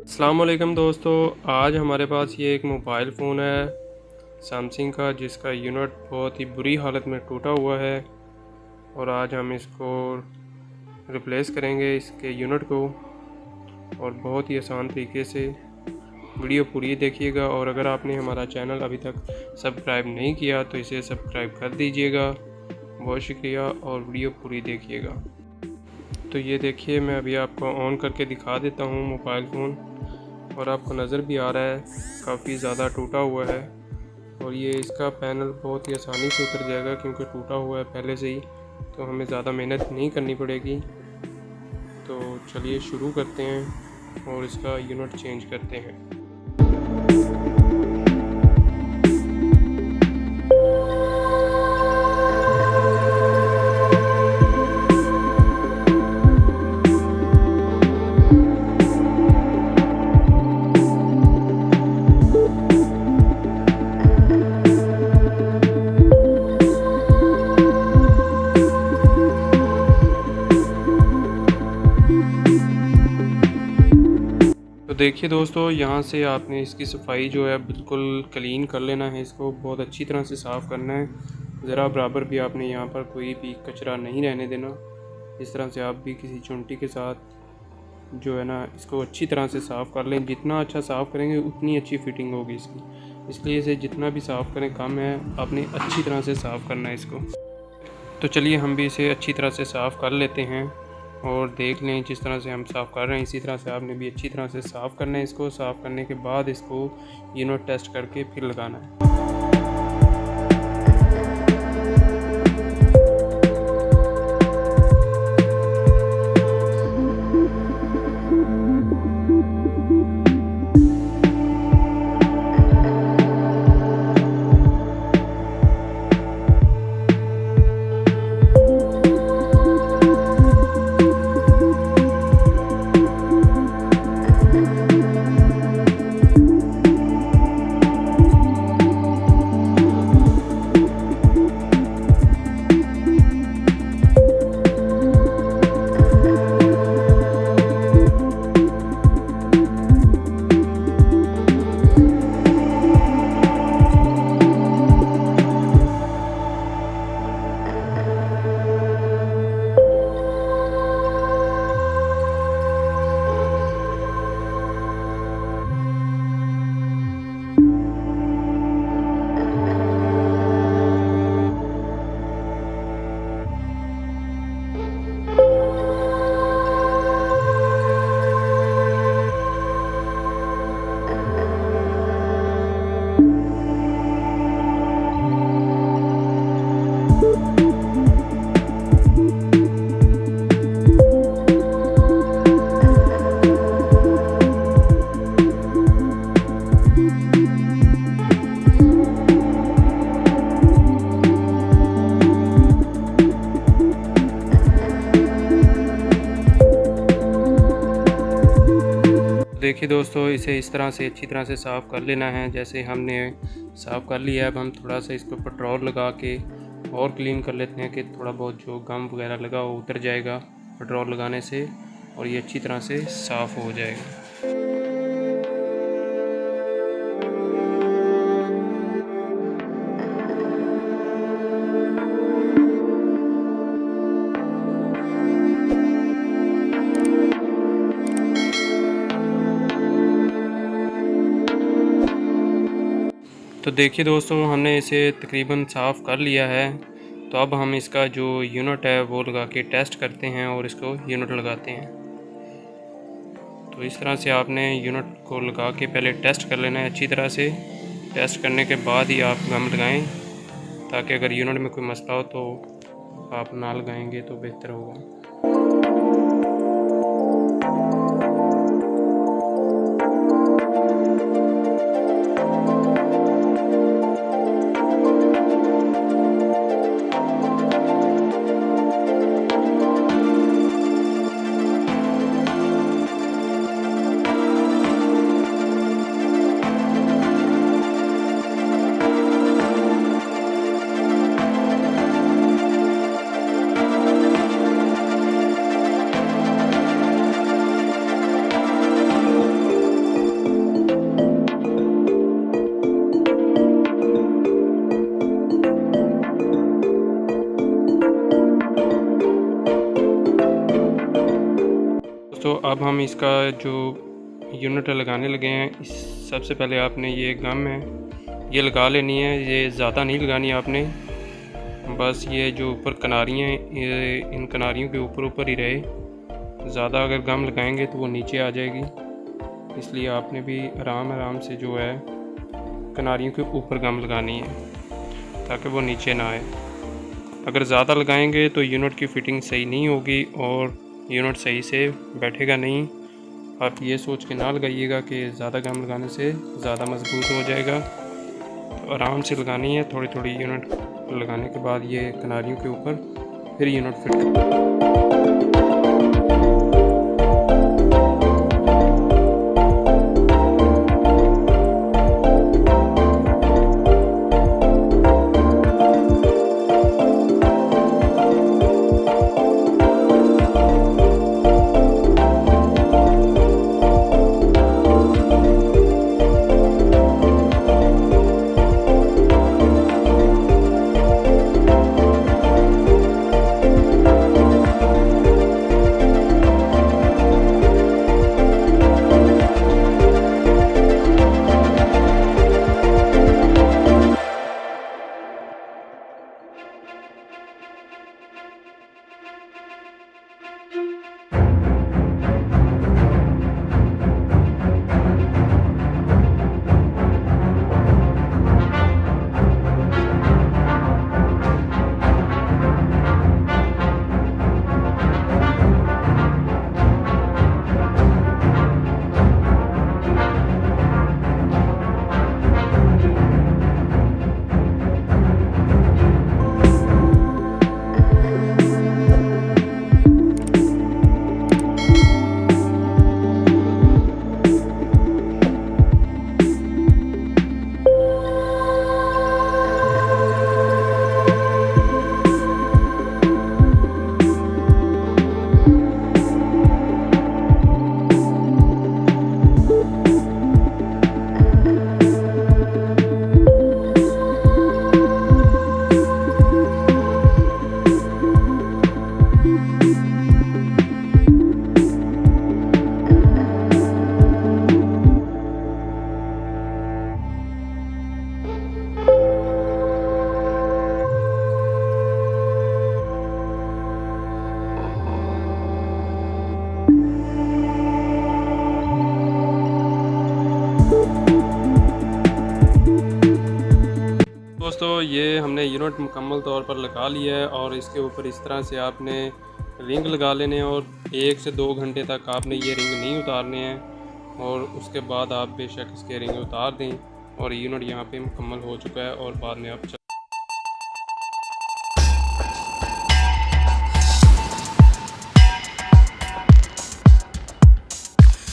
अस्सलाम वालेकुम दोस्तों, आज हमारे पास ये एक मोबाइल फ़ोन है सैमसंग का, जिसका यूनिट बहुत ही बुरी हालत में टूटा हुआ है और आज हम इसको रिप्लेस करेंगे इसके यूनिट को, और बहुत ही आसान तरीके से। वीडियो पूरी देखिएगा और अगर आपने हमारा चैनल अभी तक सब्सक्राइब नहीं किया तो इसे सब्सक्राइब कर दीजिएगा। बहुत शुक्रिया और वीडियो पूरी देखिएगा। तो ये देखिए, मैं अभी आपको ऑन करके दिखा देता हूँ मोबाइल फ़ोन, और आपको नज़र भी आ रहा है काफ़ी ज़्यादा टूटा हुआ है। और ये इसका पैनल बहुत ही आसानी से उतर जाएगा क्योंकि टूटा हुआ है पहले से ही, तो हमें ज़्यादा मेहनत नहीं करनी पड़ेगी। तो चलिए शुरू करते हैं और इसका यूनिट चेंज करते हैं। तो देखिए दोस्तों, यहाँ से आपने इसकी सफाई जो है बिल्कुल क्लीन कर लेना है। इसको बहुत अच्छी तरह से साफ़ करना है। ज़रा बराबर भी आपने यहाँ पर कोई भी कचरा नहीं रहने देना। इस तरह से आप भी किसी चुंटी के साथ जो है ना, इसको अच्छी तरह से साफ़ कर लें। जितना अच्छा साफ़ करेंगे उतनी अच्छी फिटिंग होगी इसकी, इसलिए इसे जितना भी साफ़ करें कम है। आपने अच्छी तरह से साफ़ करना है इसको। तो चलिए हम भी इसे अच्छी तरह से साफ़ कर लेते हैं और देख लें जिस तरह से हम साफ़ कर रहे हैं इसी तरह से आपने भी अच्छी तरह से साफ़ करना है। इसको साफ़ करने के बाद इसको यूनिट टेस्ट करके फिर लगाना है। देखिए दोस्तों, इसे इस तरह से अच्छी तरह से साफ़ कर लेना है। जैसे हमने साफ़ कर लिया है, अब हम थोड़ा सा इसको पेट्रोल लगा के और क्लीन कर लेते हैं कि थोड़ा बहुत जो गम वगैरह लगा वो उतर जाएगा पेट्रोल लगाने से, और ये अच्छी तरह से साफ़ हो जाएगा। तो देखिए दोस्तों, हमने इसे तकरीबन साफ़ कर लिया है। तो अब हम इसका जो यूनिट है वो लगा के टेस्ट करते हैं और इसको यूनिट लगाते हैं। तो इस तरह से आपने यूनिट को लगा के पहले टेस्ट कर लेना है अच्छी तरह से। टेस्ट करने के बाद ही आप गम लगाएं, ताकि अगर यूनिट में कोई मसला हो तो आप ना लगाएंगे तो बेहतर होगा। अब हम इसका जो यूनिट लगाने लगे हैं, सबसे पहले आपने ये गम है ये लगा लेनी है। ये ज़्यादा नहीं लगानी आपने, बस ये जो ऊपर किनारियाँ हैं ये इन किनारियों के ऊपर ही रहे। ज़्यादा अगर गम लगाएंगे तो वो नीचे आ जाएगी, इसलिए आपने भी आराम से जो है किनारियों के ऊपर गम लगानी है ताकि वो नीचे ना आए। अगर ज़्यादा लगाएंगे तो यूनिट की फ़िटिंग सही नहीं होगी और यूनिट सही से बैठेगा नहीं। आप ये सोच के ना लगाइएगा कि ज़्यादा गम लगाने से ज़्यादा मजबूत हो जाएगा। तो आराम से लगानी है, थोड़ी थोड़ी यूनिट लगाने के बाद ये किनारियों के ऊपर फिर यूनिट फिट कर। दोस्तों ये हमने यूनिट मुकम्मल तौर पर लगा लिया है और इसके ऊपर इस तरह से आपने रिंग लगा लेने हैं और 1 से 2 घंटे तक आपने ये रिंग नहीं उतारने हैं और उसके बाद आप बेशक इसके रिंग उतार दें और यूनिट यहाँ पे मुकम्मल हो चुका है और बाद में आप